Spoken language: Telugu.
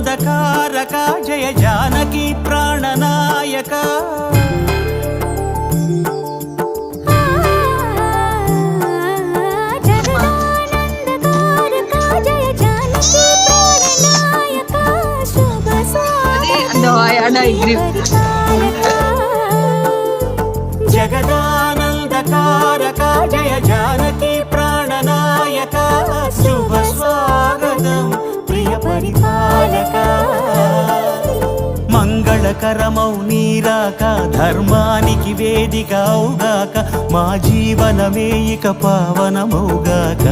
జగదానందకారక జయ జానకి ప్రాణనాయక జగదానందకారక జయ జానకి ప్రాణనాయక శుభ స్వాగతం ప్రియ పరిపాలక మంగళకరమౌ నీరాక ధర్మానికి వేదిక అవుగాక మా జీవనమే ఇక పావనమౌగాక